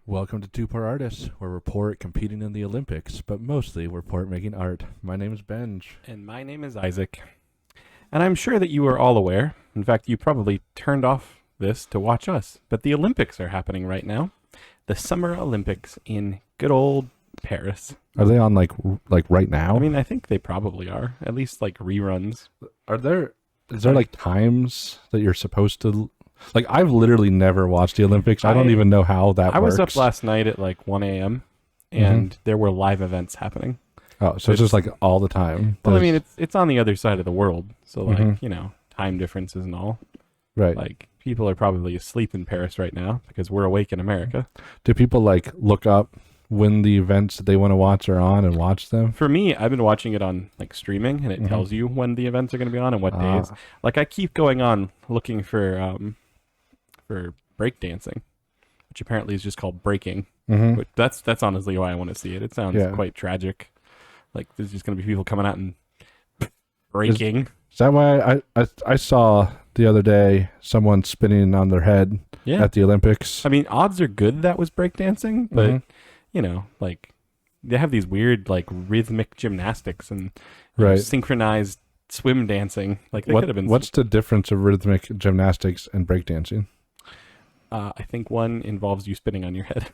Welcome to Two Part Artists, where we're poor at competing in the Olympics, but mostly we're poor at making art. My name is Benj. And my name is Isaac. And I'm sure that you are all aware, in fact, you probably turned off this to watch us, but the Olympics are happening right now. The Summer Olympics in good old Paris. Are they on like right now? I mean, I think they probably are, at least like reruns. Is there like times that you're supposed to, like, I've literally never watched the Olympics. I don't even know how that works. I was up last night at like 1 a.m. and there were live events happening. Oh, so it's just like all the time. Well, I mean, it's on the other side of the world, so like, time differences and all. Right. Like, people are probably asleep in Paris right now because we're awake in America. Do people like look up when the events that they want to watch are on and watch them? For me, I've been watching it on like streaming, and it tells you when the events are going to be on and what days. Like, I keep going on looking for breakdancing, which apparently is just called breaking. But that's honestly why I want to see it. It sounds quite tragic. Like, there's just going to be people coming out and breaking. Is that why I saw the other day someone spinning on their head at the Olympics? I mean, odds are good that was breakdancing, but like, they have these weird like rhythmic gymnastics and synchronized swim dancing. Like, they could have been. What's the difference of rhythmic gymnastics and breakdancing? I think one involves you spinning on your head.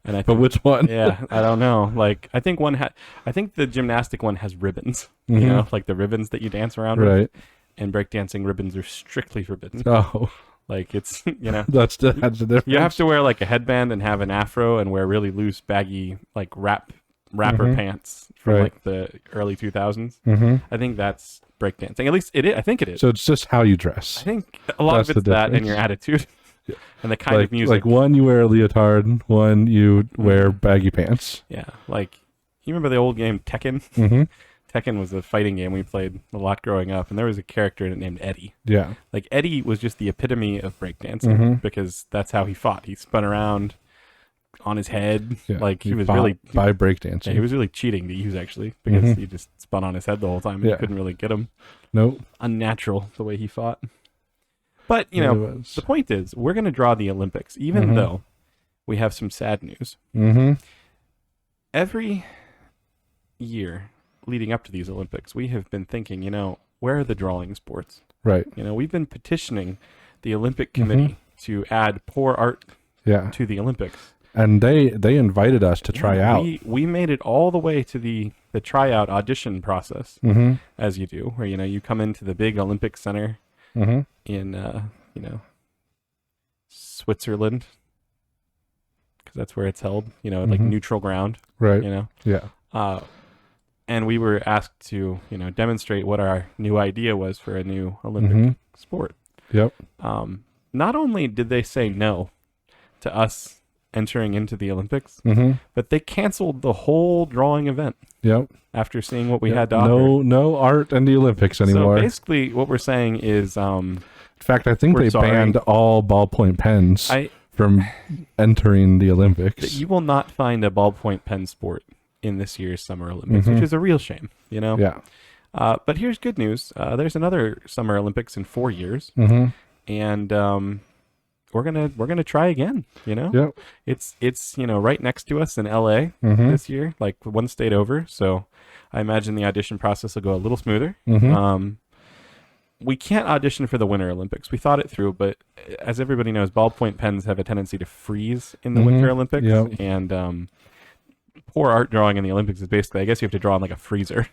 And I think, but which one? Yeah, I don't know. Like, I think I think the gymnastic one has ribbons. You know, like the ribbons that you dance around with. And breakdancing ribbons are strictly forbidden. Oh. Like, it's, that's the difference. You have to wear like a headband and have an afro and wear really loose, baggy, like rapper pants from like the early 2000s. I think that's breakdancing. At least it is. I think it is. So it's just how you dress. I think a lot of it's that and your attitude. And the kind of music. Like, one you wear a leotard, one you wear baggy pants. Yeah. Like, you remember the old game Tekken? Tekken was a fighting game we played a lot growing up, and there was a character in it named Eddie. Yeah. Like, Eddie was just the epitome of breakdancing because that's how he fought. He spun around on his head. Yeah. Like, he was really by breakdancing. Yeah, he was really cheating to use, actually, because he just spun on his head the whole time and you couldn't really get him. Nope. Unnatural the way he fought. But, the point is, we're going to draw the Olympics, even though we have some sad news. Every year leading up to these Olympics, we have been thinking, where are the drawing sports? Right. We've been petitioning the Olympic Committee to add poor art to the Olympics. And they invited us to try out. We made it all the way to the tryout audition process, as you do, where, you come into the big Olympic Center in, Switzerland, because that's where it's held, like neutral ground. Right. Yeah. And we were asked to, demonstrate what our new idea was for a new Olympic sport. Yep. Not only did they say no to us entering into the Olympics, but they canceled the whole drawing event. Yep. After seeing what we had to offer. No art in the Olympics anymore. So basically, what we're saying is, in fact, I think they banned all ballpoint pens from entering the Olympics. You will not find a ballpoint pen sport in this year's Summer Olympics, which is a real shame, Yeah. But here's good news. There's another Summer Olympics in 4 years, and we're gonna try again. Yep. It's right next to us in LA this year, like one state over. So I imagine the audition process will go a little smoother. We can't audition for the Winter Olympics. We thought it through, but as everybody knows, ballpoint pens have a tendency to freeze in the Winter Olympics, and poor art drawing in the Olympics is basically, I guess you have to draw in like a freezer.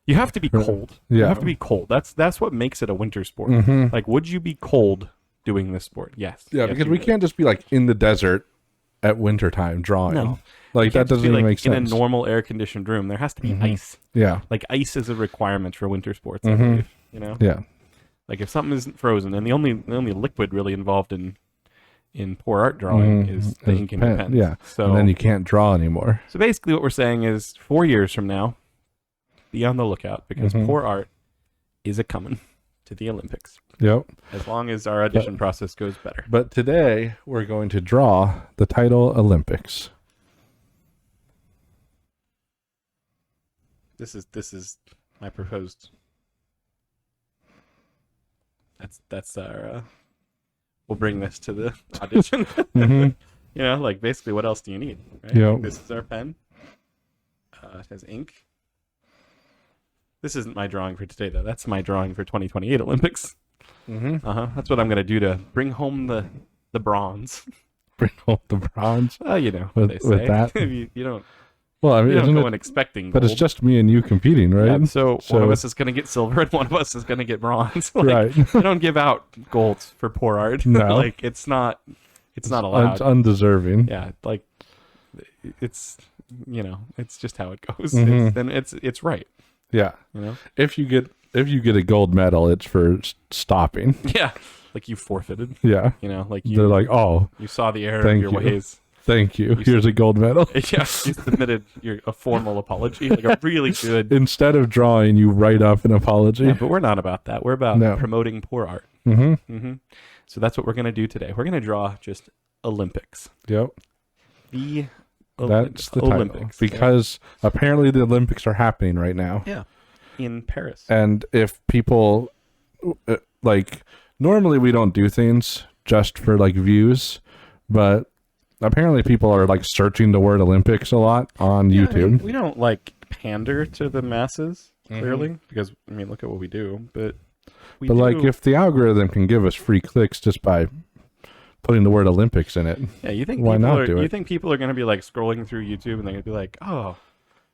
You have to be cold. Yeah. You have to be cold. That's what makes it a winter sport. Like, would you be cold doing this sport? Yes. Yeah, yes, because we can't just be like in the desert at wintertime drawing. No. Like, that doesn't even make sense. In a normal air-conditioned room, there has to be ice. Yeah. Like, ice is a requirement for winter sports, I believe. Yeah. Like, if something isn't frozen, and the only liquid really involved in poor art drawing is the ink in your pen. Yeah. So, and then you can't draw anymore. So basically what we're saying is 4 years from now, be on the lookout, because poor art is a coming to the Olympics. Yep. As long as our audition process goes better. But today we're going to draw the title Olympics. This is my proposed. That's our we'll bring this to the audition. You know, like basically, what else do you need? Right? Yep. This is our pen. It has ink. This isn't my drawing for today, though. That's my drawing for 2028 Olympics. That's what I'm gonna do to bring home the bronze. Bring home the bronze. You know, with that. you don't. Well, I mean, You don't isn't go it, in expecting gold. but it's just me and you competing, right? Yeah, so one of us is gonna get silver and one of us is gonna get bronze. Like, right. You don't give out gold for poor art. No. Like it's not allowed. It's undeserving. Yeah, like it's it's just how it goes. It's right. Yeah. You know, if you get a gold medal, it's for stopping. Yeah, like you forfeited. Yeah. You know, like they're like, oh, you saw the error of your ways. Thank you. Here's a gold medal. Yeah, you submitted a formal apology, like a really good. Instead of drawing, you write up an apology. Yeah, but we're not about that. We're about promoting poor art. So that's what we're gonna do today. We're gonna draw just Olympics. Yep. That's the Olympics title, because apparently the Olympics are happening right now. Yeah, in Paris. And if people like, normally we don't do things just for like views, but apparently people are like searching the word Olympics a lot on YouTube. I mean, we don't like pander to the masses clearly, because I mean, look at what we do. But like, if the algorithm can give us free clicks just by putting the word Olympics in it, yeah, you think why not do it? You think people are going to be like scrolling through YouTube and they're going to be like, oh,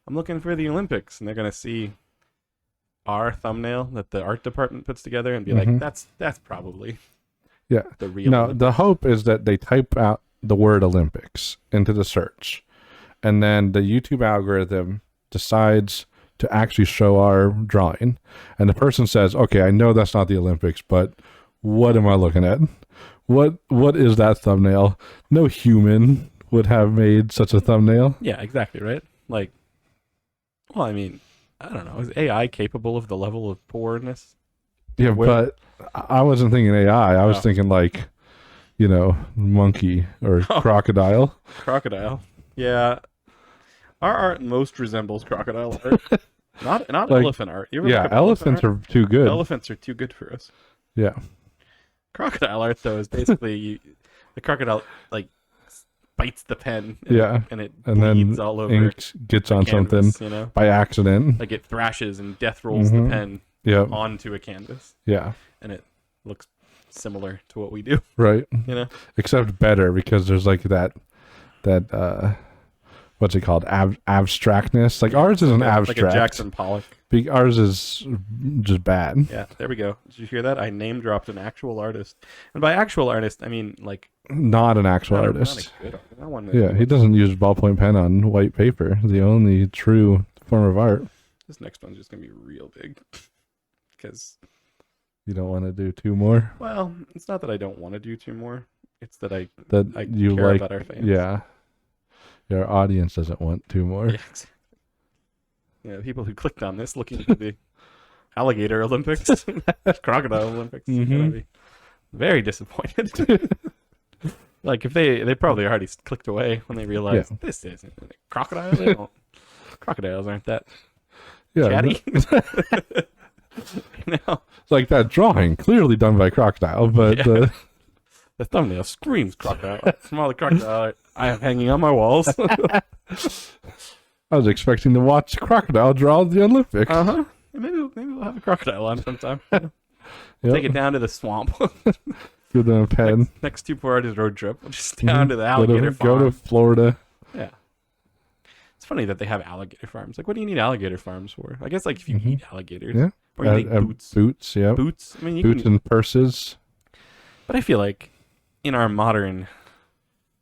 I'm looking for the Olympics, and they're going to see our thumbnail that the art department puts together and be like, that's probably the real. No, Olympics. The hope is that they type out the word Olympics into the search, and then the YouTube algorithm decides to actually show our drawing, and the person says, okay, I know that's not the Olympics, but what am I looking at? What is that thumbnail? No human would have made such a thumbnail. Yeah, exactly, right? Like, well, I mean, I don't know. Is AI capable of the level of poorness? Yeah, but I wasn't thinking AI. I was thinking like, monkey or crocodile. Crocodile. Yeah. Our art most resembles crocodile art. Not like, elephant art. Yeah, elephants are too good. Elephants are too good for us. Yeah. Crocodile art, though, is basically the crocodile like bites the pen. And it bleeds all over. Ink gets on canvas, something by accident. Like it thrashes and death rolls the pen onto a canvas. Yeah. And it looks similar to what we do. Right. Except better, because there's like that what's it called? Abstractness. Like ours isn't abstract. Like a Jackson Pollock. Ours is just bad. Yeah, there we go. Did you hear that? I name dropped an actual artist. And by actual artist, I mean like not an actual artist. Not a good artist. He doesn't use ballpoint pen on white paper. The only true form of art. This next one's just going to be real big. Because you don't want to do two more? Well, it's not that I don't want to do two more. It's that I you care like about our fans. Yeah. Your audience doesn't want two more. Yeah, exactly. The people who clicked on this looking for the alligator Olympics, crocodile Olympics, are gonna be very disappointed. Like if they probably already clicked away when they realized this isn't crocodile. They don't. Crocodiles aren't that chatty. It's like that drawing clearly done by crocodile, but the thumbnail screams crocodile from all the crocodile I have hanging on my walls. I was expecting to watch crocodile draw the Olympics. Maybe we'll have a crocodile on sometime. Take it down to the swamp. Give them a pen. Next 2 parties road trip. We'll just down to the alligator farm. Go to Florida. Yeah. It's funny that they have alligator farms. Like, what do you need alligator farms for? I guess like if you eat alligators. Yeah. Or you make boots. Boots, yeah. Boots. I mean, boots and purses. But I feel like in our modern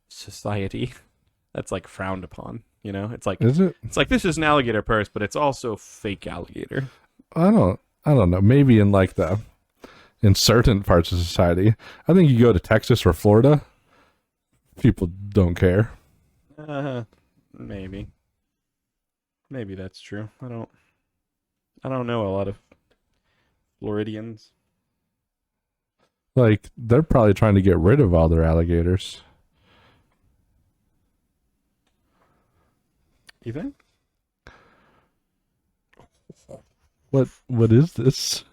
society, that's like frowned upon. It's like, is it? It's like, this is an alligator purse, but it's also fake alligator. I don't know. Maybe in certain parts of society. I think you go to Texas or Florida, people don't care. Maybe that's true. I don't know a lot of Floridians. Like, they're probably trying to get rid of all their alligators. You think? What is this?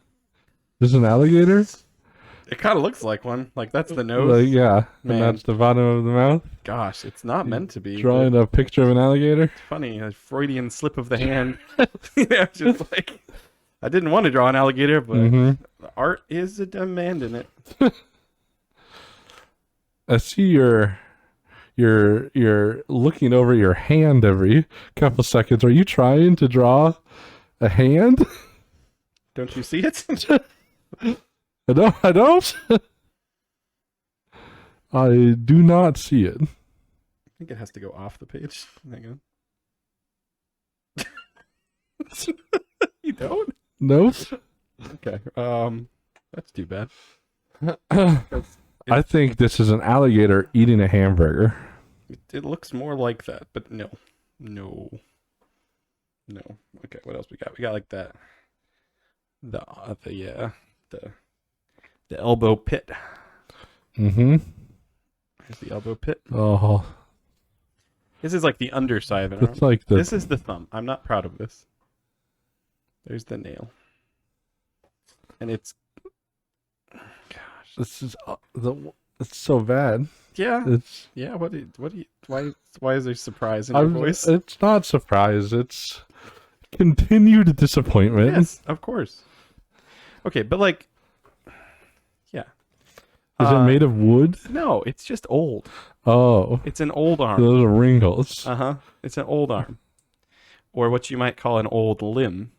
This is an alligator? It kind of looks like one. Like that's the nose. Yeah, Man. and that's the bottom of the mouth. Gosh, it's not meant to be. Drawing a picture of an alligator. It's funny, a Freudian slip of the hand. Yeah, just like I didn't want to draw an alligator, but the art is a demand in it. I see you're looking over your hand every couple seconds. Are you trying to draw a hand? Don't you see it? I don't. I do not see it. I think it has to go off the page. Hang on. You don't? No. Okay. That's too bad. I think this is an alligator eating a hamburger. It looks more like that, but no. Okay, what else we got? We got like that. The elbow pit. Mm-hmm. Here's the elbow pit. Oh. This is like the underside of it. It's like This is the thumb. I'm not proud of this. There's the nail. And it's this is it's so bad. Yeah. It's why is there surprise in your voice? It's not surprise. It's continued disappointment. Yes, of course. Okay, but like, yeah. Is it made of wood? No, it's just old. Oh. It's an old arm. Those are wrinkles. It's an old arm, or what you might call an old limb.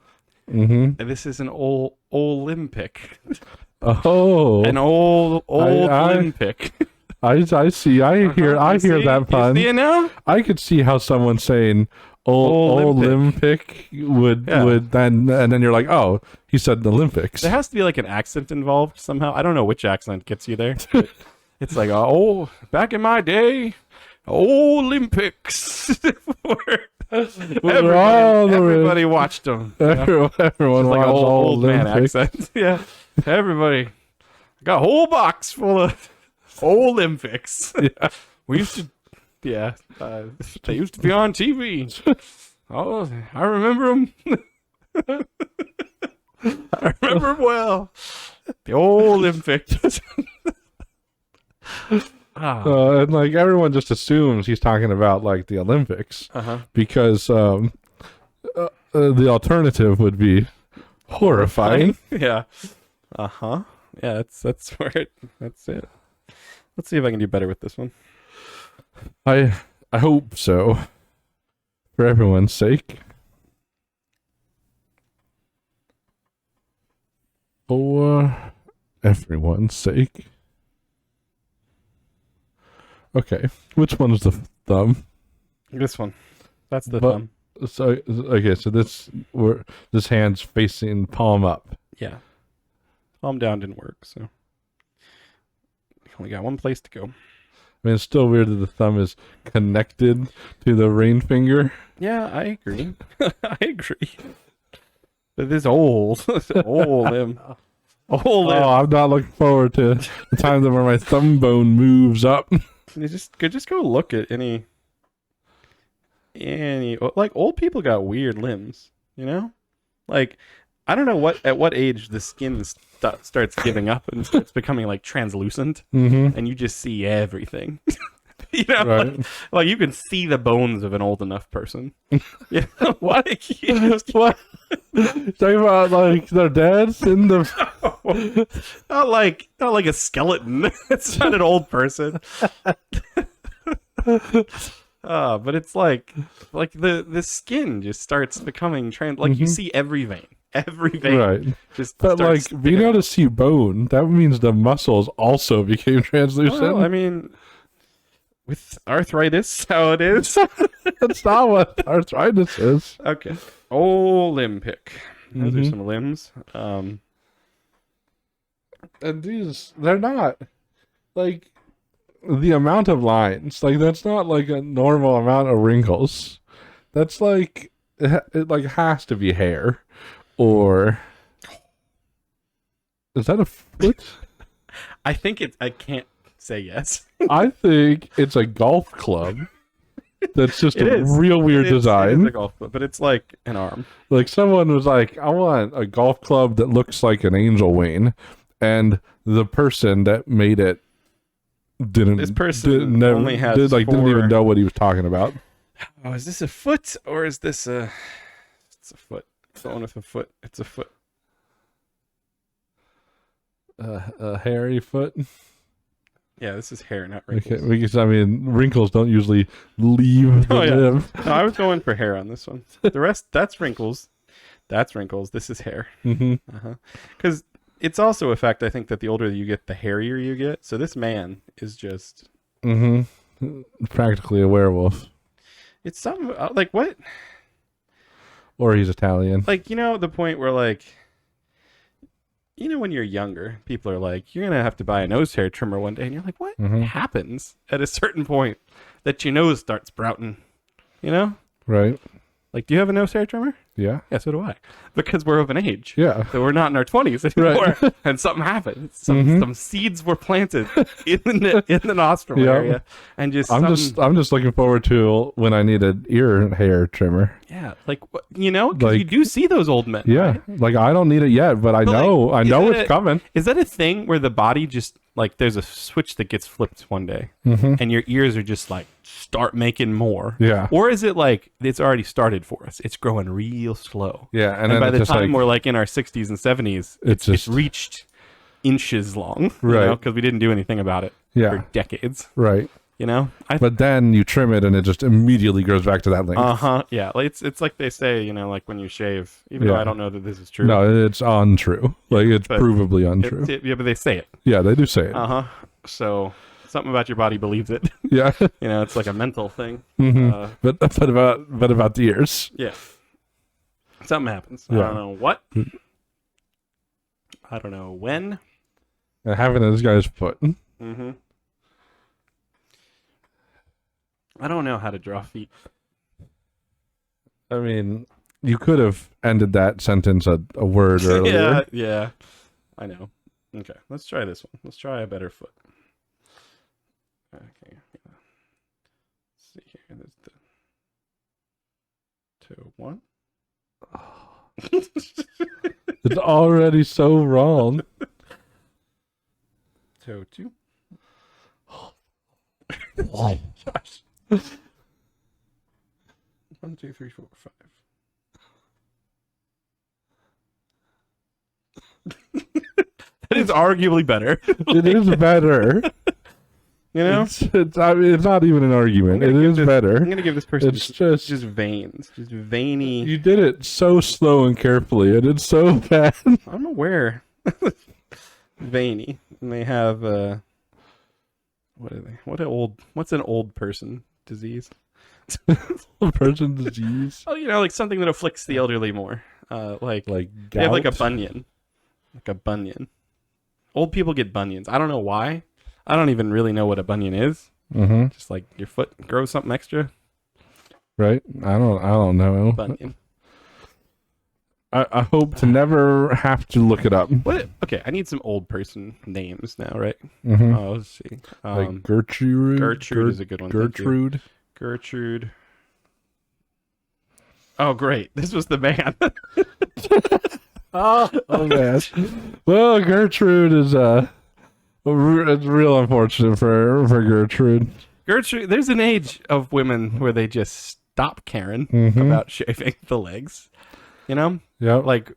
Mm-hmm. And this is an old Olymp-tick. Oh. An old Olymp-tick. I see. I hear that pun. You see it now? I could see how someone saying Olymp-tick would then, and then you're like, oh, he said the Olympics. There has to be like an accent involved somehow. I don't know which accent gets you there. It's like, oh, back in my day, Olymp-ticks. Everybody watched them. Everyone watched like old man Olympics. accent. Yeah, everybody got a whole box full of Olymp-ticks. Yeah. We used to, they used to be on TV. Oh, I remember them. I remember them well. The old Olymp-ticks. And like everyone just assumes he's talking about like the Olympics because the alternative would be horrifying. Yeah. Yeah, that's it. Let's see if I can do better with this one. I hope so. For everyone's sake. For everyone's sake. Okay, which one's the thumb? This one. That's the thumb. So okay, so this hand's facing palm up. Yeah. Palm down didn't work, so we only got one place to go. I mean, it's still weird that the thumb is connected to the ring finger. Yeah, I agree. I agree. But this old limb. Old limb. Oh, I'm not looking forward to the time where my thumb bone moves up. You just go look at any like old people got weird limbs, you know? Like I don't know at what age the skin starts giving up and starts becoming like translucent, and you just see everything. You know, right. like you can see the bones of an old enough person. Yeah, what? What? Talking about like their dads in the not like a skeleton. It's not an old person. But it's like the skin just starts becoming like you see every vein. Right. Just but like being able to see bone, that means the muscles also became translucent. Well, I mean, with arthritis, how it is. That's not what arthritis is. Okay. Olymp-tick. Those are some limbs. And these, they're not like the amount of lines. Like that's not like a normal amount of wrinkles. That's like it like has to be hair, or is that a foot? I think it's. I can't say yes. I think it's a golf club. That's just a real weird design. It is a golf club, but it's like an arm. Like someone was like, I want a golf club that looks like an angel wing, and the person that made it didn't. This person only has didn't even know what he was talking about. Oh, is this a foot or is this a? It's a foot. Someone with a foot. It's a foot. A hairy foot. Yeah, this is hair, not wrinkles. Okay, because I mean, wrinkles don't usually leave the limb. No, I was going for hair on this one. The rest, that's wrinkles. That's wrinkles. This is hair. Because it's also a fact, I think, that the older you get, the hairier you get. So this man is just... Practically a werewolf. It's something... like, what? Or he's Italian. Like, you know, the point where, like... You know, when you're younger, people are like, you're going to have to buy a nose hair trimmer one day. And you're like, what happens at a certain point that your nose starts sprouting? You know? Right. Like, do you have a nose hair trimmer? Yeah. Yeah, so do I. Because we're of an age. Yeah. So we're not in our 20s anymore. Right. And something happened. Some seeds were planted in the nostril area. And I'm just looking forward to when I need an ear hair trimmer. Yeah. Like, you know, because you do see those old men. Yeah. Right? Like, I don't need it yet, but I know it's coming. Is that a thing where the body just, like, there's a switch that gets flipped one day and your ears are just like, start making more? Yeah. Or is it like it's already started for us? It's growing real slow. Yeah. And then by the time like, we're like in our 60s and 70s, it's reached inches long. Right. Because we didn't do anything about it for decades. Right. You know? But then you trim it and it just immediately goes back to that length. Yeah. Like, it's like they say, you know, like when you shave, even though I don't know that this is true. No, it's untrue. Like, it's provably untrue. Yeah, but they say it. Yeah, they do say it. So something about your body believes it. Yeah. You know, it's like a mental thing. But about the ears. Yeah. Something happens. Yeah. I don't know what. I don't know when. And having this guy's foot. I don't know how to draw feet. I mean, you could have ended that sentence a word earlier. Yeah. I know. Okay, let's try this one. Let's try a better foot. Okay. Let's see here. There's the toe one. It's already so wrong. Toe two. Gosh. 1, 2, 3, 4, 5. That is arguably better. It is better. You know, I mean, it's not even an argument. It is better. I'm gonna give this person it's just veins, just veiny. You did it so slow and carefully, and it's so bad. I'm aware. Veiny, and they have what are they? What's an old person disease? Old person disease. Oh, you know, like something that afflicts the elderly more. Like gout? They have like a bunion, Old people get bunions. I don't know why. I don't even really know what a bunion is. Just like your foot grows something extra. Right? I don't know. Bunion. I hope to never have to look it up. What? Okay, I need some old person names now, right? Oh, let's see. Like Gertrude. Gertrude is a good one. Gertrude. Gertrude. Oh, great! This was the man. Oh man. Well, Gertrude is it's real unfortunate for Gertrude. Gertrude, there's an age of women where they just stop caring about shaving the legs. You know? Yeah. Like,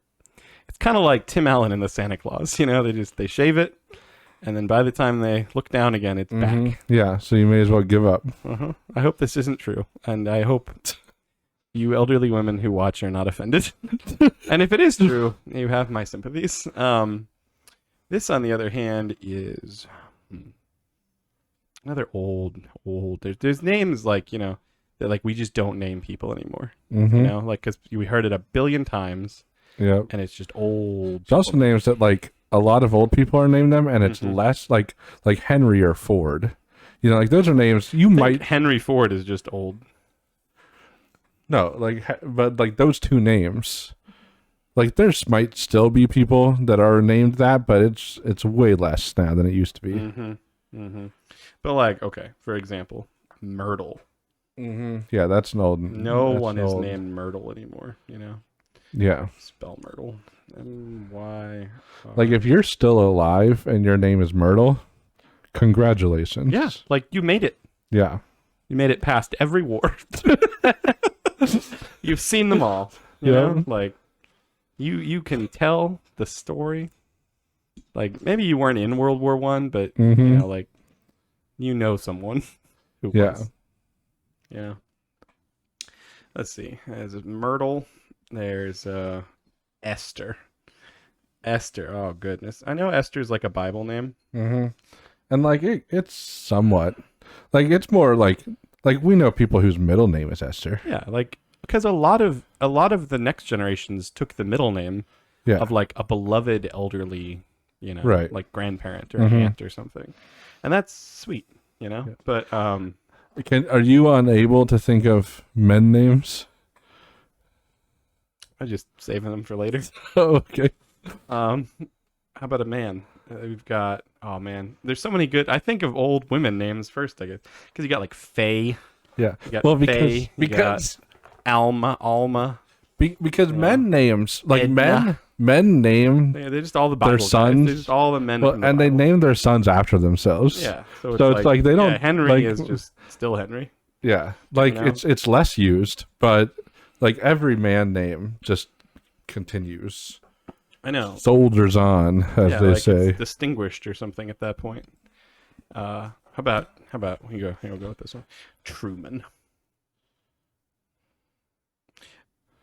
it's kind of like Tim Allen in the Santa Claus. You know, they shave it, and then by the time they look down again, it's back. Yeah, so you may as well give up. I hope this isn't true, and I hope you elderly women who watch are not offended. And if it is true, you have my sympathies. This, on the other hand, is another old. There's names like, you know, that like we just don't name people anymore. You know, like because we heard it a billion times. Yeah, and it's just old. It's also names that like a lot of old people are named them, and it's less like Henry or Ford. You know, like those are names you might. Henry Ford is just old. No, but like those two names, like there's might still be people that are named that, but it's way less now than it used to be. But like, okay, for example, Myrtle. Yeah, that's an old. No one is named Myrtle anymore. You know, Yeah. Spell Myrtle. M-Y. Like if you're still alive and your name is Myrtle, congratulations. Yeah, like you made it. Yeah. You made it past every war. You've seen them all. You know? Like you can tell the story. Like maybe you weren't in World War I, but you know, like you know someone who was. Yeah. Let's see. There's Myrtle. There's Esther. Esther. Oh goodness. I know Esther's like a Bible name. And like it's somewhat like it's more like we know people whose middle name is Esther. Yeah, like because a lot of the next generations took the middle name of like a beloved elderly, you know, like grandparent or aunt or something. And that's sweet, you know. Yeah. But are you unable to think of men names? I'm just saving them for later. Oh, okay. How about a man? We've got, oh man, there's so many good. I think of old women names first, I guess, because you got like Faye. Yeah. You got Faye, because Alma. Because men names like Edna. men name. Yeah, they're just all the Bible their sons. They're just all the men. Well, and Bible. They name their sons after themselves. Yeah. So it's like they don't. Yeah, Henry like, is just still Henry. Yeah, like you know? it's less used, but like every man name just continues. I know. Soldiers on, as they say. It's distinguished or something at that point. How about we go with this one. Truman.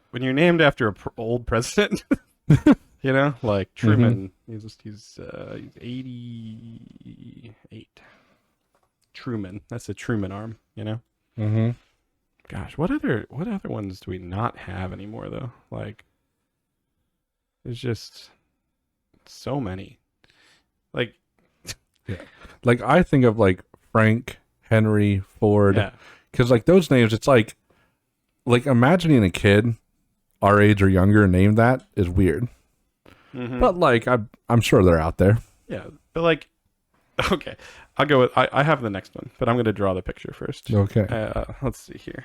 When you're named after a old president, you know, like Truman, he's 88. Truman. That's a Truman arm, you know. Gosh, what other ones do we not have anymore though? Like, there's just so many. Like, like I think of like Frank, Henry, Ford, because like those names, it's like imagining a kid our age or younger named that is weird. But like I'm sure they're out there. Yeah, but like, okay, I'll go with I have the next one, but I'm gonna draw the picture first. Okay. Let's see here.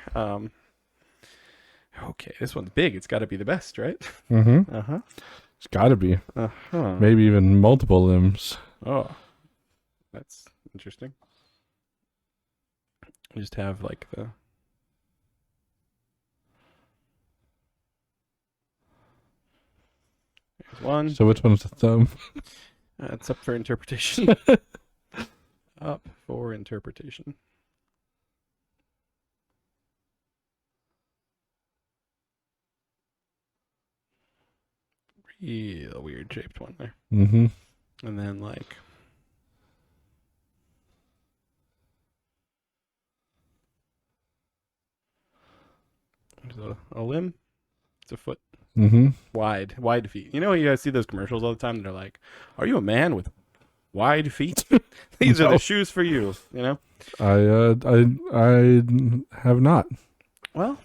Okay, this one's big. It's got to be the best, right? It's got to be. Maybe even multiple limbs. Oh, that's interesting. We just have like the. There's one. So which one's the thumb? It's up for interpretation. Up for interpretation. Real weird shaped one there. And then like. There's a limb. It's a foot. Wide feet. You know, you guys see those commercials all the time. They're like, "Are you a man with wide feet? These are the shoes for you." You know. I have not. Well,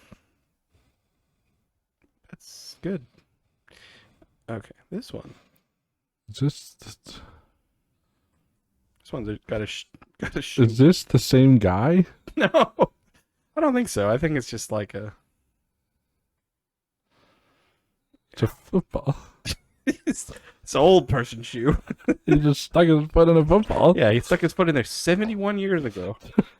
that's good. Okay, this one. This one's got a shoe. Is this the same guy? No, I don't think so. I think it's just like a. It's a football. It's an old person shoe. He just stuck his foot in a football. Yeah, he stuck his foot in there 71 years ago,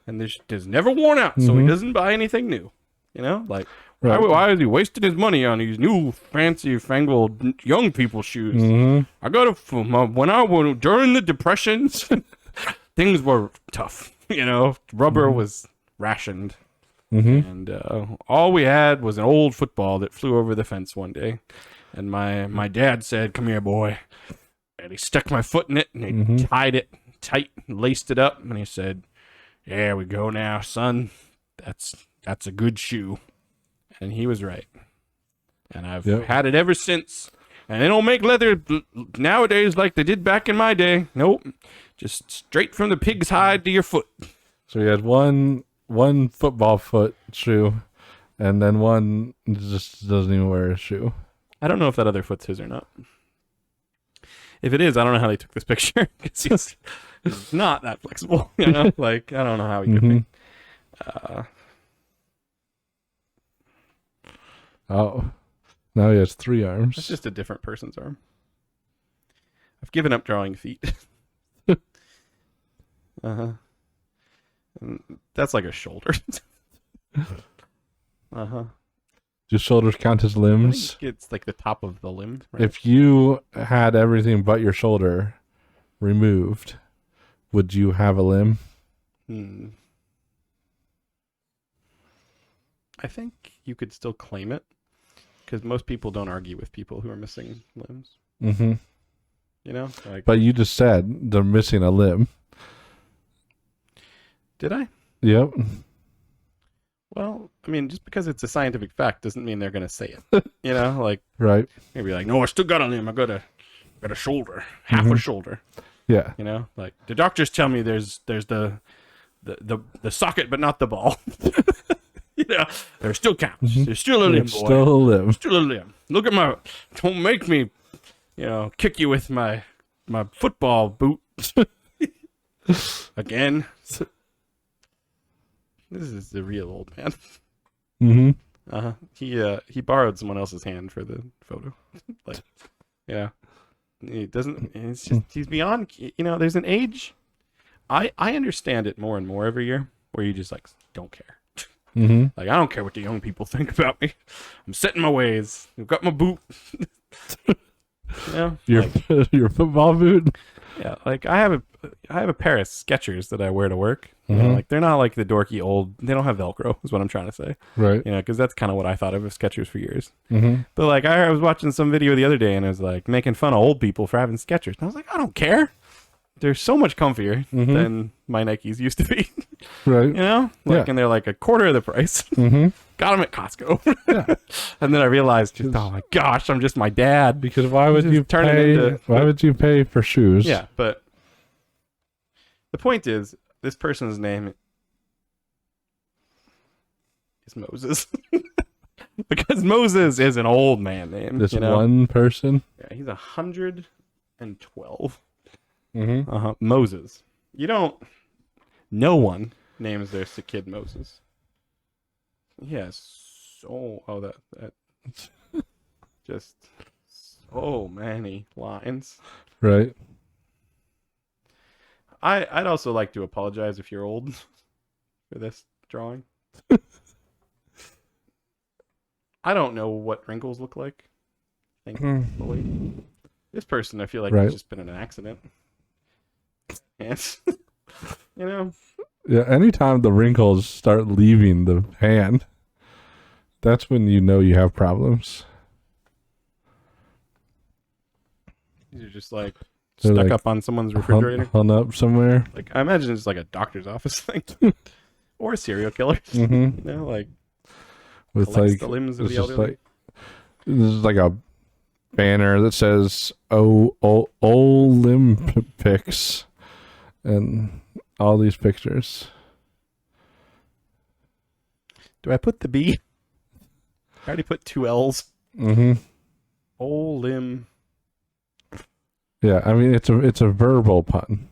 and this is never worn out, so he doesn't buy anything new. You know, like why is he wasting his money on these new fancy fangled young people shoes? I got when I went during the depressions, things were tough. You know, rubber was rationed. And all we had was an old football that flew over the fence one day. And my dad said, "Come here, boy." And he stuck my foot in it, and he tied it tight and laced it up. And he said, "There we go now, son. That's a good shoe." And he was right. And I've had it ever since. And they don't make leather nowadays like they did back in my day. Nope. Just straight from the pig's hide to your foot. So he had one football foot shoe, and then one just doesn't even wear a shoe. I don't know if that other foot's his or not. If it is, I don't know how they took this picture. He's not that flexible, you know. Like I don't know how he could be. Now he has 3 arms. That's just a different person's arm. I've given up drawing feet. Uh-huh. That's like a shoulder. Uh-huh. Do shoulders count as limbs? I think it's like the top of the limb. Right? If you had everything but your shoulder removed, would you have a limb? I think you could still claim it, because most people don't argue with people who are missing limbs. Mm-hmm. You know? Like, but you just said they're missing a limb. Did I? Yep. Well, I mean, just because it's a scientific fact doesn't mean they're going to say it. You know? Like, right. Maybe like, no, I still got a limb. I got a shoulder. Half a shoulder. Yeah. You know? Like, the doctors tell me there's the socket, but not the ball. You know, there still counts. There's still a limb, boy. Still a limb. Still a limb. Look at my. Don't make me, kick you with my football boot again. This is the real old man. Mm-hmm. He borrowed someone else's hand for the photo. Like, he doesn't. It's just he's beyond. There's an age. I understand it more and more every year, where you just like don't care. Mm-hmm. Like, I don't care what the young people think about me. I'm set in my ways. I've got my boot. Your football boot. Yeah, like I have a pair of Skechers that I wear to work. Like they're not like the dorky old. They don't have Velcro, is what I'm trying to say. Right. Because that's kind of what I thought of as Skechers for years. Mm-hmm. But like I was watching some video the other day, and it was like making fun of old people for having Skechers, and I was like, I don't care. They're so much comfier than my Nikes used to be. Right. And they're like a quarter of the price. Mm-hmm. Got them at Costco. Yeah. And then I realized, oh my gosh, I'm just my dad. Because why would you pay for shoes? Yeah, but the point is, this person's name is Moses. Because Moses is an old man name. This one person? Yeah, he's 112. Mm-hmm. Moses. No one names their kid Moses. Yes. That just so many lines. Right. I'd also like to apologize if you're old for this drawing. I don't know what wrinkles look like. Thankfully. This person, I feel like, has just been in an accident. Yes. Yeah, anytime the wrinkles start leaving the hand, that's when you know you have problems. These are just like stuck up on someone's refrigerator. Hung up somewhere. Like, I imagine it's like a doctor's office thing. Or a serial killer. Like with like the limbs of the elderly. This is like a banner that says Olymp-ticks and all these pictures. Do I put the B? I already put 2 L's. Mm-hmm. Olymp. Yeah, I mean it's a verbal pun.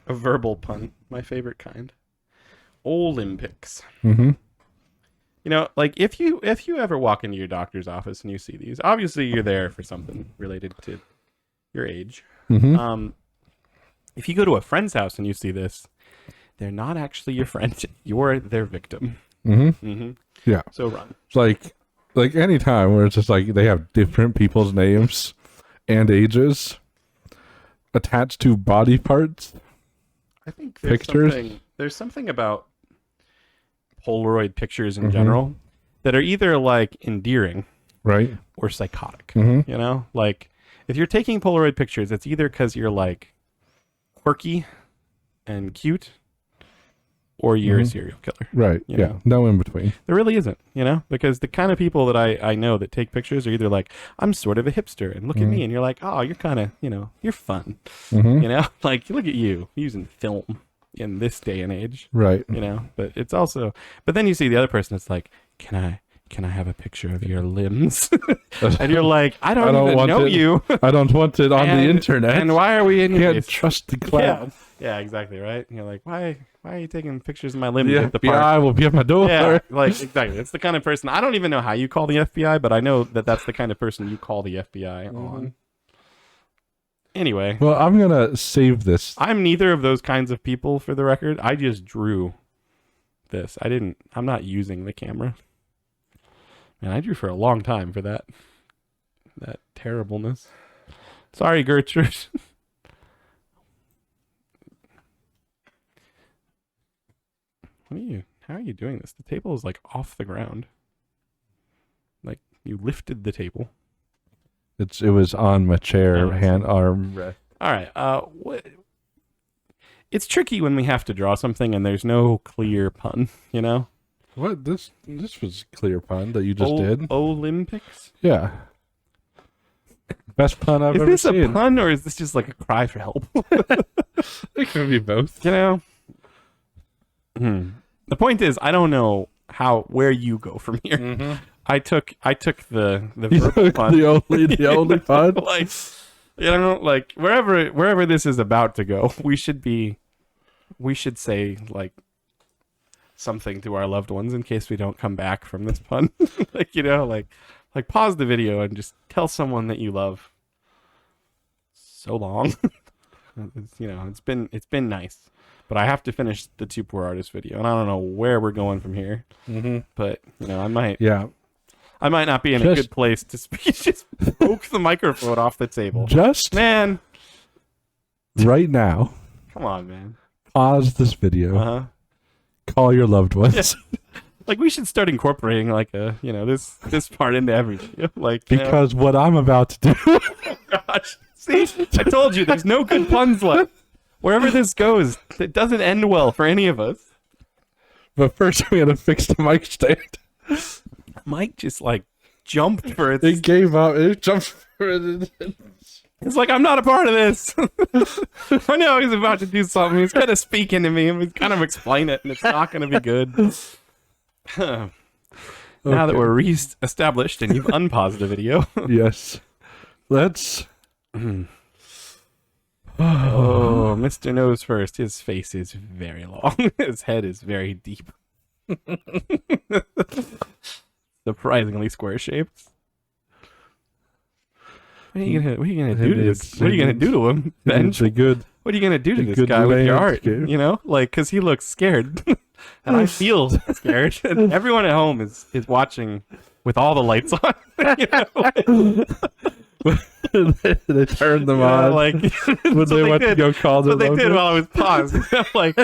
A verbal pun, my favorite kind. Olymp-ticks. Mm-hmm. Like if you ever walk into your doctor's office and you see these, obviously you're there for something related to your age. Mm-hmm. If you go to a friend's house and you see this, they're not actually your friend. You're their victim. Mm-hmm. Mm-hmm. Yeah. So run. It's like any time where it's just like they have different people's names and ages attached to body parts. I think pictures. There's something about Polaroid pictures in general that are either like endearing, right, or psychotic. Mm-hmm. Like if you're taking Polaroid pictures, it's either because you're like quirky and cute, or you're a serial killer. Right. Yeah. No in between. There really isn't, because the kind of people that I know that take pictures are either like, I'm sort of a hipster and look at me, and you're like, oh, you're kind of, you're fun. Like look at you using film in this day and age. Right. But it's also, but then you see the other person, it's like, can I have a picture of your limbs? And you're like, I don't even know you. I don't want it on the internet. And why are we in here? Can't trust the cloud. Yeah, exactly, right? And you're like, why Why are you taking pictures of my limbs The at the FBI park? will be at my door. Yeah, like exactly. It's the kind of person. I don't even know how you call the FBI, but I know that that's the kind of person you call the FBI on. Anyway. Well, I'm gonna save this. I'm neither of those kinds of people, for the record. I just drew this. I'm not using the camera. And I drew for a long time for that terribleness. Sorry, Gertrude. How are you doing this? The table is like off the ground. Like you lifted the table. It was on my chair, arm rest. All right. It's tricky when we have to draw something and there's no clear pun, you know? What? This was a clear pun that you just did. Olymp-ticks? Yeah. Best pun I've ever seen. Is this a pun or is this just like a cry for help? It could be both. You know? The point is, I don't know where you go from here. Mm-hmm. I took the verbal pun. the only pun. Like, you know, like wherever this is about to go, we should say like something to our loved ones in case we don't come back from this pun. Like, you know, like pause the video and just tell someone that you love so long. It's been nice. But I have to finish the Two Poor Artists video, and I don't know where we're going from here. Mm-hmm. But I might not be in a good place to speak. Just poke the microphone off the table. Man, right now. Come on, man. Pause this video. Call your loved ones. Yeah. Like we should start incorporating like this part into every video. Like because what I'm about to do. Oh, gosh, see, I told you there's no good puns left. Wherever this goes, it doesn't end well for any of us. But first, we gotta fix the mic stand. Mike just like jumped for it. It gave up. It jumped for it. It's like, I'm not a part of this. I know he's about to do something. He's kind of speaking to me and he's kind of explain it, and it's not going to be good. Now that we're re-established and you've unpaused the video. Yes. Let's... Oh, Mr. Nose First. His face is very long. His head is very deep. Surprisingly square shaped. What are you gonna do to this? What are you gonna do to him, Ben? What are you gonna do to this guy with your art? You know, like, because he looks scared, and I feel scared. And everyone at home is watching with all the lights on. They turned them on like when they went to go call them. What they did while I was paused. Like,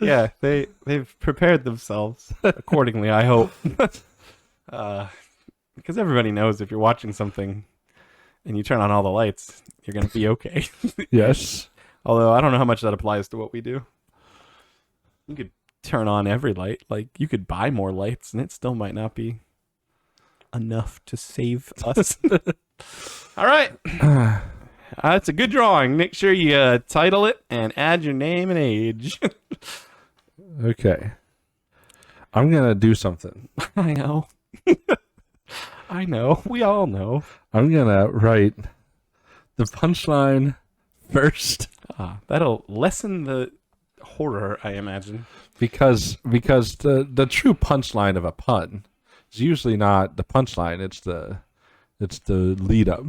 yeah, they've prepared themselves accordingly. I hope, because everybody knows if you're watching something and you turn on all the lights, you're gonna be okay. Yes. Although I don't know how much that applies to what we do. You could turn on every light. Like, you could buy more lights, and it still might not be enough to save us. All right. It's a good drawing. Make sure you title it and add your name and age. Okay. I'm going to do something. I know. I know. We all know. I'm going to write the punchline first. That'll lessen the horror, I imagine. Because the true punchline of a pun is usually not the punchline. It's the lead up.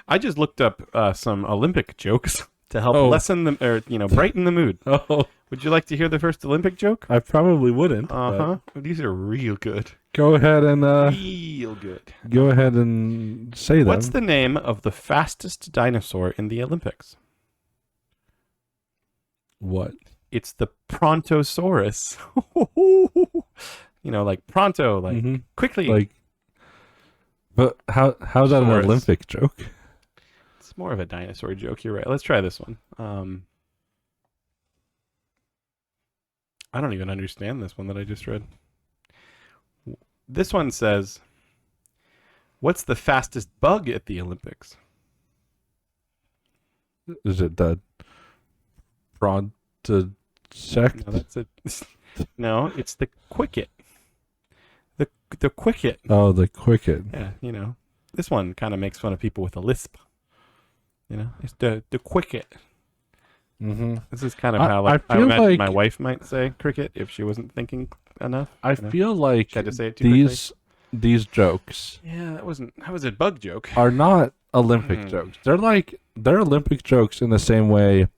I just looked up some Olympic jokes to help lessen them, or brighten the mood. Would you like to hear the first Olympic joke? I probably wouldn't. These are real good. Go ahead and real good. Go ahead and say them. What's the name of the fastest dinosaur in the Olympics? What? It's the Prontosaurus. Like pronto, like quickly. Like, but how's that an Olympic joke? It's more of a dinosaur joke. You're right. Let's try this one. I don't even understand this one that I just read. This one says, "What's the fastest bug at the Olympics?" Is it the Brontosect? No, that's it. No, it's the Quicket. The Quicket. Oh, the Quicket. Yeah, this one kind of makes fun of people with a lisp. It's the Quicket. This is kind of how I imagine my wife might say cricket if she wasn't thinking enough. I feel like Tried to say it too these jokes. Yeah, that was a bug joke. Are not Olympic jokes. They're Olympic jokes in the same way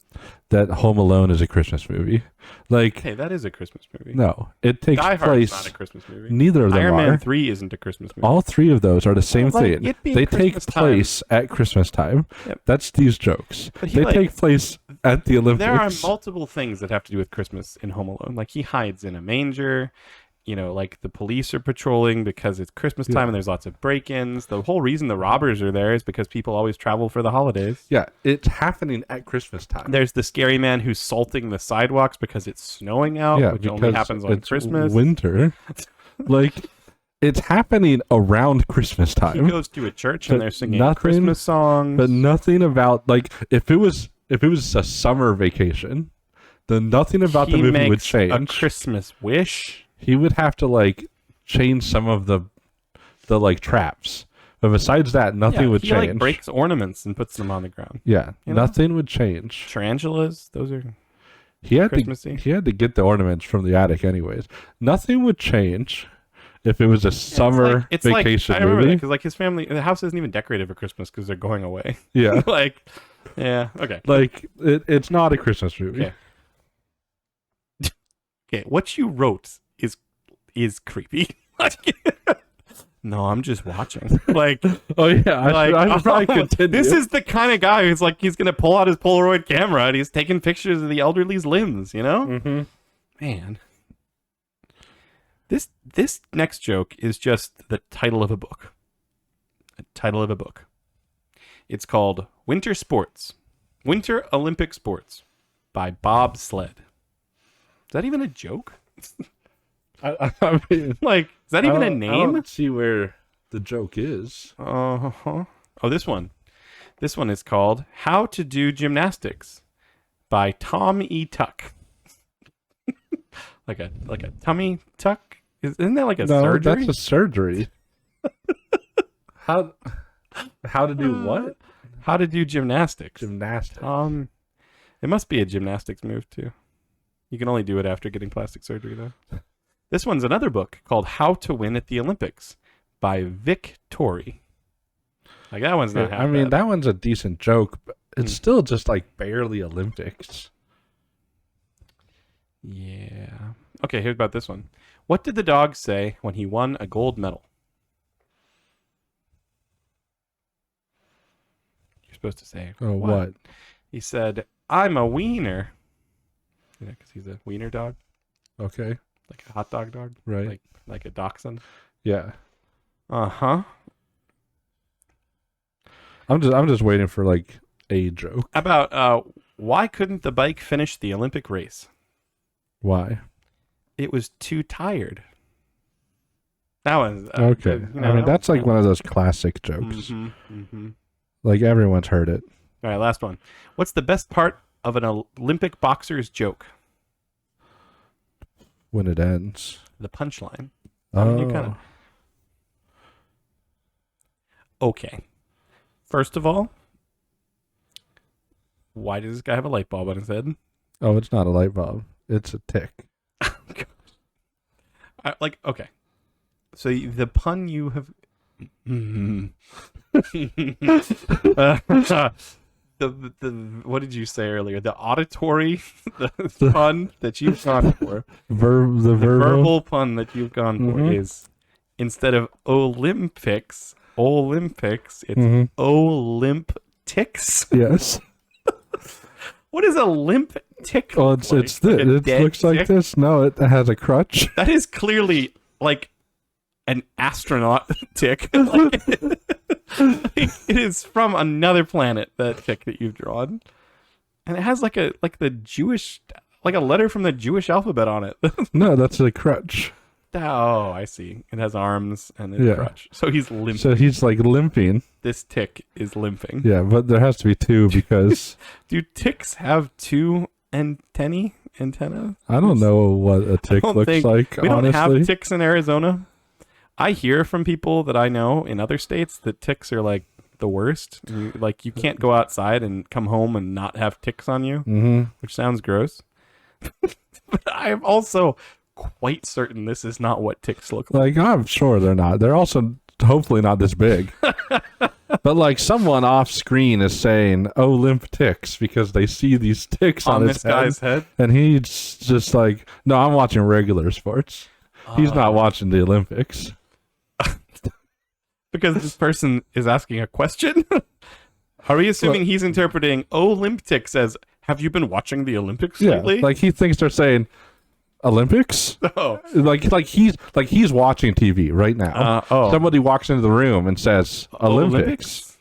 that Home Alone is a Christmas movie. Like, hey, that is a Christmas movie. No, it takes Die Hard place. Is not a Christmas movie. Neither of them Iron are. Man 3 isn't a Christmas movie. All three of those are the same thing. They take place at Christmas time. Yep. That's these jokes. But they take place at the Olympics. There are multiple things that have to do with Christmas in Home Alone. Like, he hides in a manger. You know, like the police are patrolling because it's Christmas time and there's lots of break-ins. The whole reason the robbers are there is because people always travel for the holidays. Yeah, it's happening at Christmas time. There's the scary man who's salting the sidewalks because it's snowing out, which only happens on Christmas. Winter. Like, it's happening around Christmas time. He goes to a church and they're singing Christmas songs. But nothing about, like, if it was a summer vacation, then nothing about the movie would change. A Christmas wish. He would have to, like, change some of the like traps, but besides that, nothing would change. He like breaks ornaments and puts them on the ground. Yeah, nothing would change. Tarantulas, those are Christmassy. He had to get the ornaments from the attic, anyways. Nothing would change if it was a summer vacation movie. I remember that because like his family, the house isn't even decorated for Christmas because they're going away. Yeah, okay. Like it's not a Christmas movie. Okay. Okay, what you wrote is creepy. No, I'm just watching. Like, oh yeah, I should probably continue. This is the kind of guy who's like, he's gonna pull out his Polaroid camera and he's taking pictures of the elderly's limbs. You know, man. This next joke is just the title of a book. It's called Winter Olympic Sports by Bob Sled. Is that even a joke? I mean, like, is that even a name? I don't see where the joke is. Oh, this one. This one is called How to Do Gymnastics by Tom E. Tuck. like a tummy tuck? Isn't that like a surgery? That's a surgery. How to do what? How to do gymnastics. Gymnastics. It must be a gymnastics move too. You can only do it after getting plastic surgery, though. This one's another book called How to Win at the Olympics by Vic Torrey. Like, that one's not half bad. That one's a decent joke, but it's still just, like, barely Olympics. Yeah. Okay, here's about this one. What did the dog say when he won a gold medal? You're supposed to say, what? He said, I'm a wiener. Yeah, because he's a wiener dog. Okay. Like a hot dog, right? Like a dachshund. Yeah. I'm just waiting for like a joke about why couldn't the bike finish the Olympic race? Why? It was too tired. That one's okay. I mean, that's like one of those classic jokes. Like everyone's heard it. All right, last one. What's the best part of an Olympic boxer's joke? When it ends. The punchline. Oh. Okay. First of all, why does this guy have a light bulb on his head? Oh, it's not a light bulb. It's a tick. Okay. So the pun you have... The what did you say earlier? The auditory pun that you've gone for. The verbal pun that you've gone for is, instead of Olympics, it's Olymp-ticks. Yes. What is a limp-tick? Oh, it's this. It looks like this. No, it has a crutch. That is clearly like an astronaut tick. It is from another planet, that tick that you've drawn, and it has like a letter from the Jewish alphabet on it. No, that's a crutch. Oh, I see. It has arms and a crutch, so he's limping. So he's like limping. This tick is limping. Yeah, but there has to be two because do ticks have two antennae? I don't know what a tick looks like. We don't have ticks in Arizona. I hear from people that I know in other states that ticks are like the worst. You can't go outside and come home and not have ticks on you, which sounds gross. But I'm also quite certain this is not what ticks look like. I'm sure they're not. They're also hopefully not this big. But someone off screen is saying Olymp-ticks because they see these ticks on this guy's head, and he's just like, no, I'm watching regular sports. He's not watching the Olympics. Because this person is asking a question. Are we assuming he's interpreting Olymp-ticks as, have you been watching the Olympics lately? He thinks they're saying Olympics. Oh, he's watching TV right now. Somebody walks into the room and says Olympics,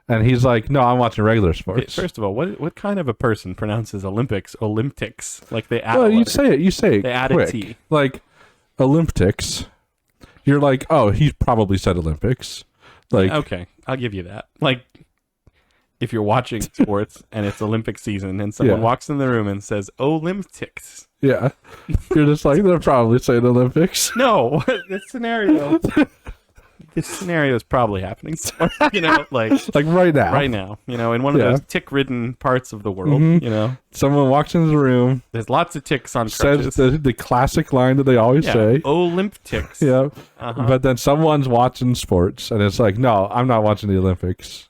and he's like, "No, I'm watching regular sports." Okay, first of all, what kind of a person pronounces Olympics Olymp-ticks? They add. Well, you say it. They add quick. a T. Olymp-ticks. You're like, oh, he probably said Olympics. Okay, I'll give you that. If you're watching sports and it's Olympic season and someone walks in the room and says Olymp-ticks. Yeah. You're just like, they're probably saying Olympics. No, this scenario is probably happening somewhere, right now. Right now, in one of those tick-ridden parts of the world, Someone walks into the room. There's lots of ticks on crutches. Says the classic line that they always say. Olymp-ticks. Yeah. But then someone's watching sports and it's like, no, I'm not watching the Olympics.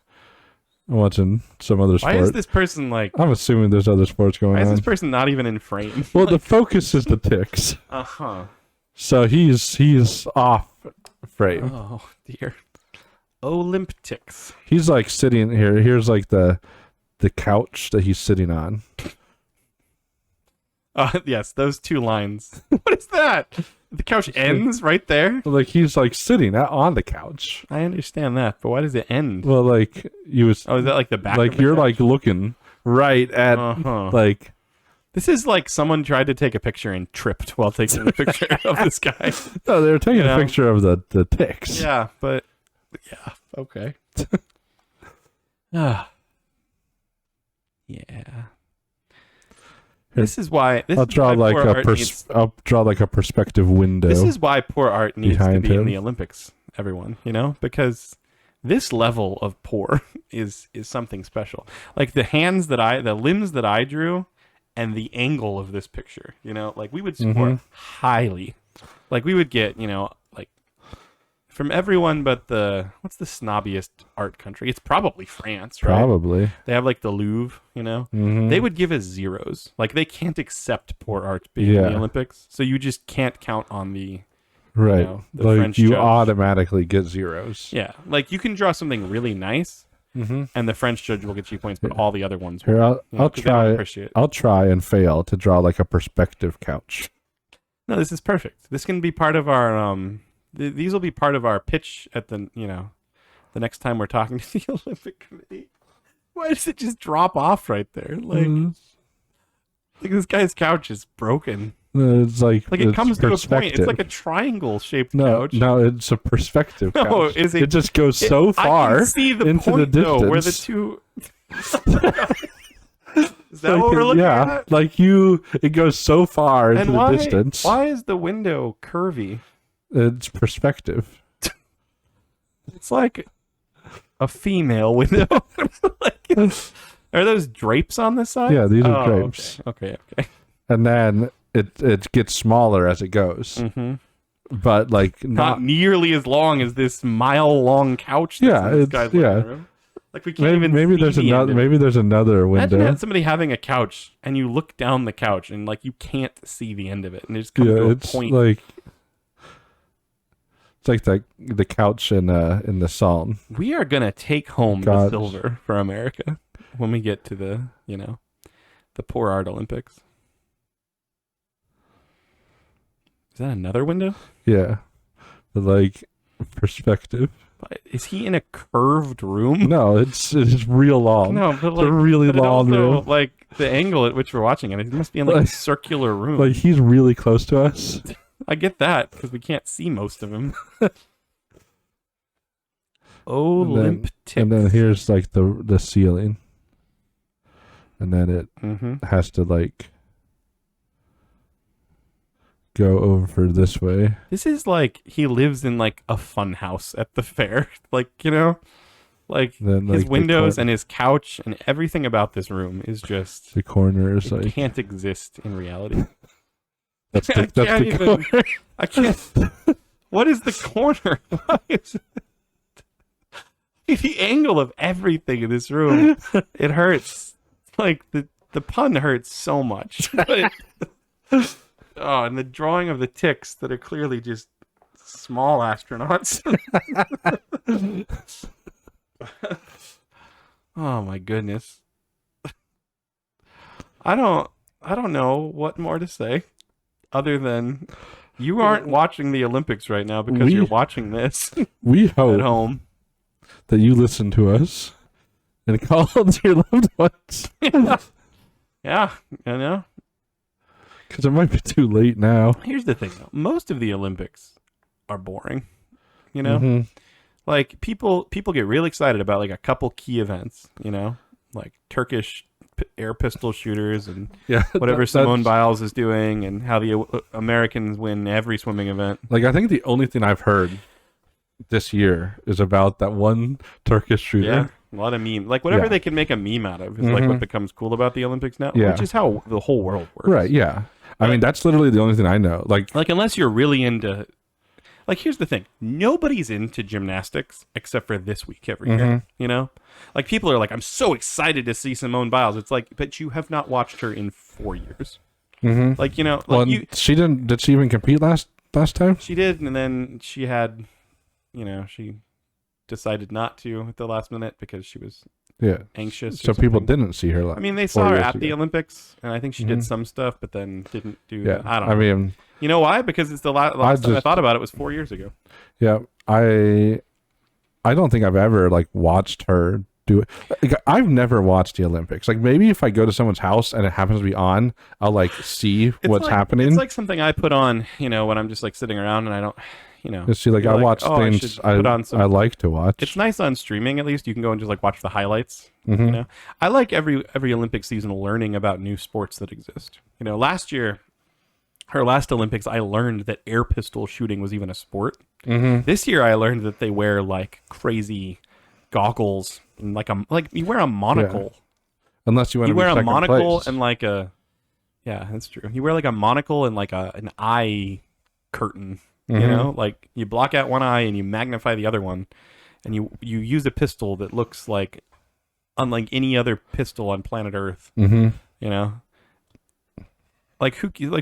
I'm watching some other sport. Why is this person I'm assuming there's other sports going on. Why is this person not even in frame? Well, the focus is the ticks. So he's off frame. Oh dear. Olymp-ticks. He's sitting here. Here's the couch that he's sitting on. Yes, those two lines. What is that? The couch ends right there? He's sitting on the couch. I understand that, but why does it end? Well, you was. Oh, is that the back? Of the you're couch? looking right at This is someone tried to take a picture and tripped while taking a picture of this guy. No, they were taking a picture of the ticks. Yeah, but okay. Yeah. This is why I'll draw I'll draw a perspective window. This is why poor art needs to be him. in the Olympics, everyone, because this level of poor is something special. The limbs that I drew and the angle of this picture, we would score highly. We would get, from everyone but what's the snobbiest art country? It's probably France, right? Probably. They have the Louvre, They would give us zeros. they can't accept poor art being in the Olympics. So you just can't count on the right. The French you judge. Automatically get zeros. Yeah. You can draw something really nice and the French judge will get you points, but all the other ones Here, I'll try. Appreciate it. I'll try and fail to draw a perspective couch. No, this is perfect. This can be part of our these will be part of our pitch at the next time we're talking to the Olympic Committee. Why does it just drop off right there? This guy's couch is broken. It's it comes to a point. It's a triangle shaped couch. No, it's a perspective couch. No, it just goes so far I can see the into point, the distance. Though, where the two. Is that what we're looking at? It goes so far into the distance. Why is the window curvy? It's perspective. It's like a female window. Are those drapes on this side? Yeah, these are drapes. Okay. And then it gets smaller as it goes. But not nearly as long as this mile-long couch. That's room. We can't maybe there's another. Maybe there's another window. Imagine somebody having a couch and you look down the couch and you can't see the end of it, and it just comes to a point. It's the couch in the Psalm. We are gonna take home the silver for America when we get to the the poor art Olympics. Is that another window? Yeah, perspective. Is he in a curved room? No, it's real long. No, but it's a really long room. The angle at which we're watching it, it must be in a circular room. He's really close to us. I get that because we can't see most of him. Olymp-ticks. And then here's the ceiling, and then it has to go over this way. This is he lives in a fun house at the fair. Like then, his like, windows and his couch and everything about this room is just the corner is it like can't exist in reality. that's the corner. I can't. What is the corner? Why is the angle of everything in this room? It hurts. Like the pun hurts so much. Oh, and the drawing of the ticks that are clearly just small astronauts. Oh my goodness. I don't know what more to say other than you aren't watching the Olympics right now because you're watching this we hope at home that you listen to us and call your loved ones. Yeah, I know. Because it might be too late now. Here's the thing, though. Most of the Olympics are boring. You know, like people get really excited about like a couple key events. You know, like Turkish air pistol shooters and whatever Simone Biles is doing, and how the Americans win every swimming event. Like I think the only thing I've heard this year is about that one Turkish shooter. Yeah. A lot of meme, like whatever they can make a meme out of is like what becomes cool about the Olympics now, which is how the whole world works. Right? Yeah. I mean, that's literally the only thing I know. Like unless you're really into, like, here's the thing: nobody's into gymnastics except for this week every year. You know, like people are like, "I'm so excited to see Simone Biles." It's like, but you have not watched her in 4 years. Like you know, like well, she didn't. Did she even compete last time? She did, and then she had, you know, she decided not to at the last minute because she was anxious. So people didn't see her. I mean, they saw her at the Olympics, and I think she did some stuff, but then didn't do. I don't know. I mean, you know why? Because it's the last time I thought about it was 4 years ago. Yeah, I don't think I've ever like watched her do it. Like, I've never watched the Olympics. Like maybe if I go to someone's house and it happens to be on, I'll like see what's happening. It's like something I put on, you know, when I'm just like sitting around and I don't. You know, see, like I watch things I like to watch. It's nice on streaming. At least you can go and just like watch the highlights. You know, I like every Olympic season learning about new sports that exist. You know, last year, her last Olympics, I learned that air pistol shooting was even a sport. This year, I learned that they wear like crazy goggles and like you wear a monocle. Unless you want to wear a monocle place. And like a that's true. You wear like a monocle and like an eye curtain. You know, like you block out one eye and you magnify the other one, and you use a pistol that looks like unlike any other pistol on planet Earth. You know, like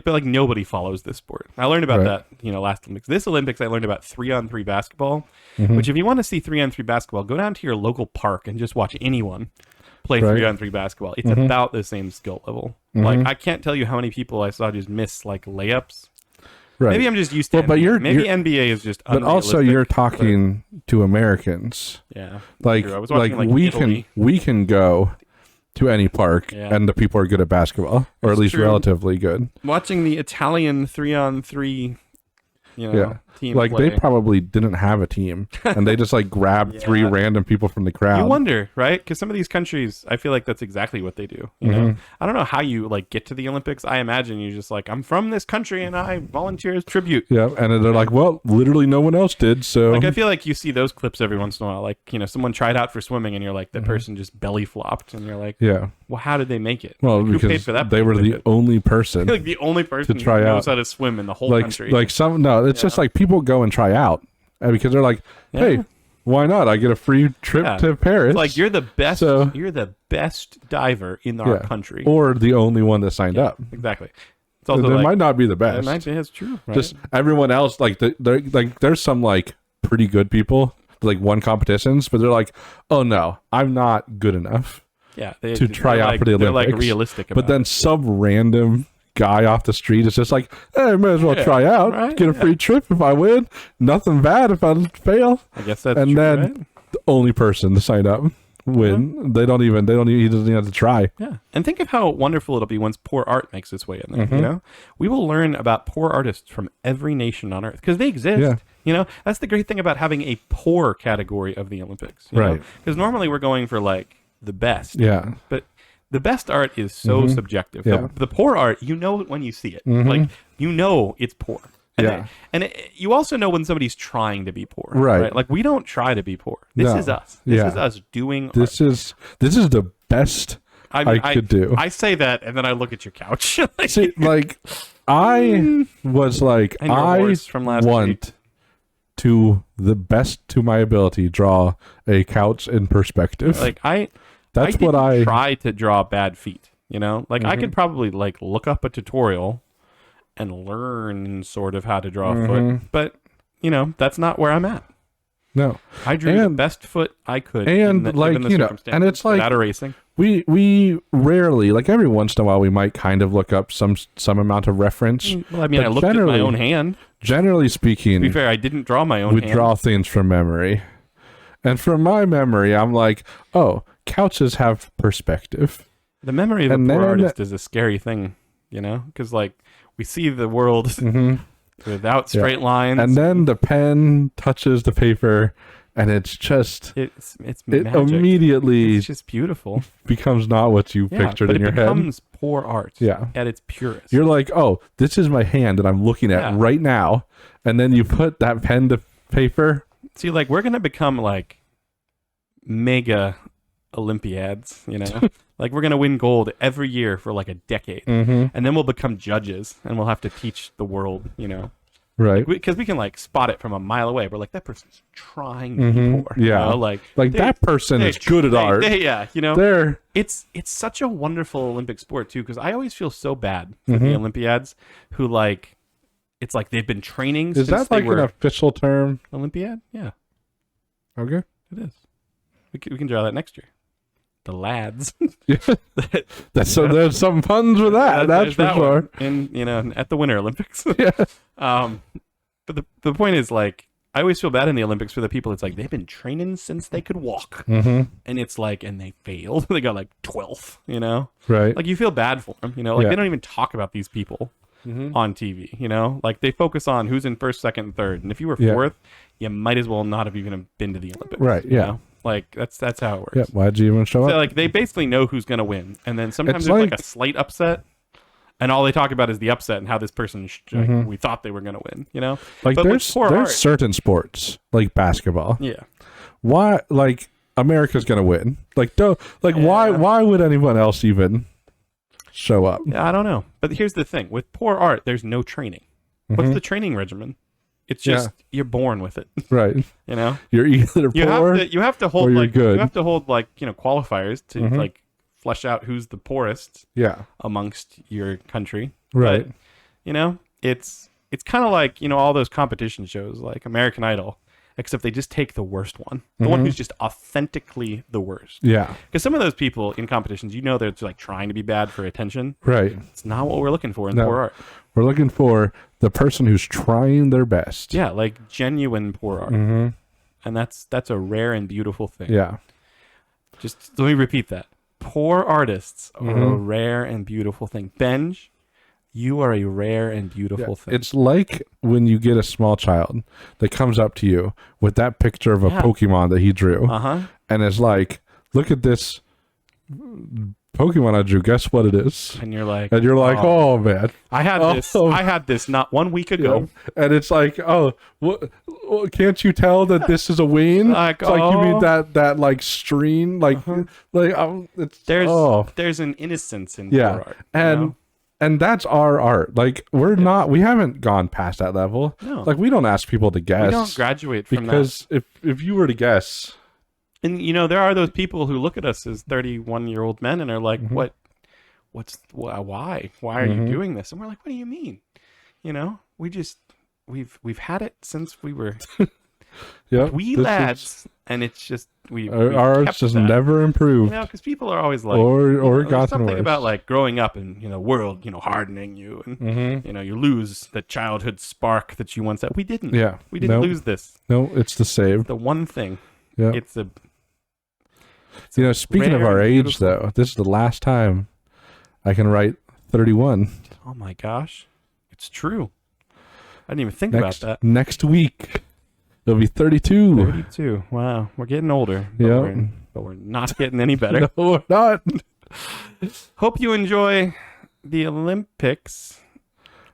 but nobody follows this sport. I learned about that, you know, last Olympics. This Olympics, I learned about 3-on-3 basketball. Which, if you want to see 3-on-3 basketball, go down to your local park and just watch anyone play 3-on-3 basketball. It's about the same skill level. Like I can't tell you how many people I saw just miss like layups. Right. Maybe I'm just used to NBA. But maybe NBA is just but also you're talking to Americans. Yeah. Like we can go to any park and the people are good at basketball, or at least relatively good. Watching the Italian 3-on-3 team like play. They probably didn't have a team and they just like grabbed 3 random people from the crowd. You wonder, right? Because some of these countries, I feel like that's exactly what they do. You know, I don't know how you like get to the Olympics. I imagine you just like, I'm from this country and I volunteer as tribute. Yeah, and they're like, well, literally no one else did. So like I feel like you see those clips every once in a while. Like, you know, someone tried out for swimming and you're like, the person just belly flopped, and you're like, well, how did they make it? Well, like, because who paid for that? They were the only person, like the only person to try who knows out how to swim in the whole country. Like it's just like people go and try out. Because they're like, hey, why not? I get a free trip to Paris. It's like you're the best. So, you're the best diver in our country, or the only one that signed up. Exactly. It's also they might not be the best. It's true. Right? Just everyone else, like there's some like pretty good people, like won competitions, but they're like, oh no, I'm not good enough. Yeah, to try out for the Olympics. They're like realistic about but then some random guy off the street is just like, hey, I might as well try out, get a free trip if I win, nothing bad if I fail. I guess that's and true, then right? The only person to sign up win. He doesn't even have to try. Yeah, and think of how wonderful it'll be once poor art makes its way in there. You know, we will learn about poor artists from every nation on earth because they exist. You know, that's the great thing about having a poor category of the Olympics, right? Because normally we're going for like the best, but the best art is so subjective. The poor art, you know it when you see it. Like, you know it's poor. Yeah. You also know when somebody's trying to be poor. Right. Like, we don't try to be poor. This is us. This is us doing This is the best I could do. I say that, and then I look at your couch. See, like, I was like, I from last want week. to the best to my ability draw a couch in perspective. Like, I try to draw bad feet. You know, like I could probably like look up a tutorial and learn sort of how to draw a foot, but you know, that's not where I'm at. No, I drew the best foot I could, and given the circumstances, and it's like without erasing. We rarely, like every once in a while, we might kind of look up some amount of reference. Well, I mean, I looked at my own hand. Generally speaking, To be fair, I didn't draw my own hand. We draw things from memory, and from my memory, I'm like, oh, couches have perspective. The memory of a poor artist is a scary thing, you know, because like we see the world without straight lines, and then the pen touches the paper, and it's just it's it magic. Immediately it's just beautiful. Becomes not what you pictured in your head. It becomes poor art. At its purest. You're like, oh, this is my hand that I'm looking at right now, and then you put that pen to paper. See, like we're gonna become like mega Olympiads, you know. Like we're gonna win gold every year for like a decade, and then we'll become judges, and we'll have to teach the world, you know, right? Because we can like spot it from a mile away. We're like, that person's trying to be poor, yeah. You know? Like that person is good at art. You know, it's such a wonderful Olympic sport too. Because I always feel so bad for the Olympiads who like, it's like they've been training. Is that like an official term? Olympiad? Yeah. Okay. It is. We can draw that next year. The lads. There's some puns with that. That's for sure. And you know, at the Winter Olympics. Yeah. But the point is, like, I always feel bad in the Olympics for the people. It's like they've been training since they could walk, and it's like, and they failed. They got like 12th. You know, right? Like you feel bad for them. You know, like they don't even talk about these people on TV. You know, like they focus on who's in first, second, and third. And if you were fourth, you might as well not have even been to the Olympics. Right? Yeah. You know? Like that's how it works. Yeah. Why'd you even show up? Like they basically know who's gonna win, and then sometimes there's like a slight upset, and all they talk about is the upset and how this person we thought they were gonna win. You know, like but there's certain sports like basketball. Yeah. Why like America's gonna win? Like why would anyone else even show up? Yeah, I don't know. But here's the thing: with poor art, there's no training. What's the training regimen? It's just you're born with it, right? You know, you're either poor. You have to hold like good. You have to hold like qualifiers to like flesh out who's the poorest. Yeah. Amongst your country, right? But, you know, it's kind of like all those competition shows like American Idol, except they just take the worst one, the one who's just authentically the worst. Yeah. Because some of those people in competitions, they're like trying to be bad for attention. Right. It's not what we're looking for in poor art. We're looking for the person who's trying their best. Yeah, like genuine poor art. And that's a rare and beautiful thing. Yeah. Just let me repeat that. Poor artists are a rare and beautiful thing. Benj, you are a rare and beautiful thing. It's like when you get a small child that comes up to you with that picture of a Pokemon that he drew. And is like, look at this Pokemon I drew. Guess what it is? And you're like, oh man, I had this not 1 week ago. Yeah. And it's like, oh, what? Can't you tell that this is a ween? Like, it's like you mean that like stream, like there's an innocence in poor art, and that's our art. Like we haven't gone past that level. No. Like we don't ask people to guess. We don't graduate from because if you were to guess. And there are those people who look at us as 31-year-old men and are like, why are you doing this? And we're like, what do you mean? We've had it since we were wee lads, and it's just our art's just never improved. Because people are always like, or got something worse. About like growing up and world hardening you, and you lose the childhood spark that you once had. We didn't. Yeah, we didn't lose this. No, it's the same. The one thing. Yeah, it's a. Speaking of our age, though, this is the last time I can write 31. Oh my gosh, it's true. I didn't even think about that. Next week, it'll be 32. 32. Wow, we're getting older. Yeah, but we're not getting any better. No, we're not. Hope you enjoy the Olympics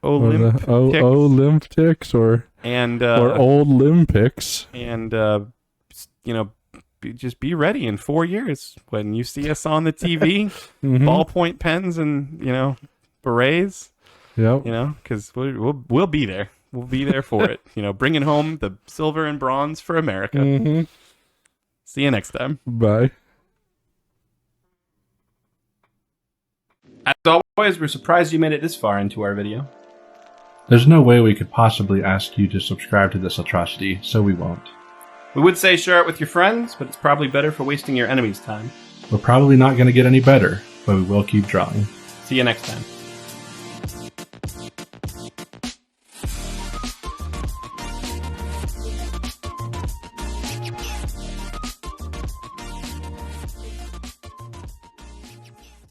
Olymp-ticks or old Olymp-ticks. And just be ready in 4 years when you see us on the TV, ballpoint pens and berets. Yep. Because we'll be there. We'll be there for it. Bringing home the silver and bronze for America. See you next time. Bye. As always, we're surprised you made it this far into our video. There's no way we could possibly ask you to subscribe to this atrocity, so we won't. We would say share it with your friends, but it's probably better for wasting your enemy's time. We're probably not going to get any better, but we will keep drawing. See you next time.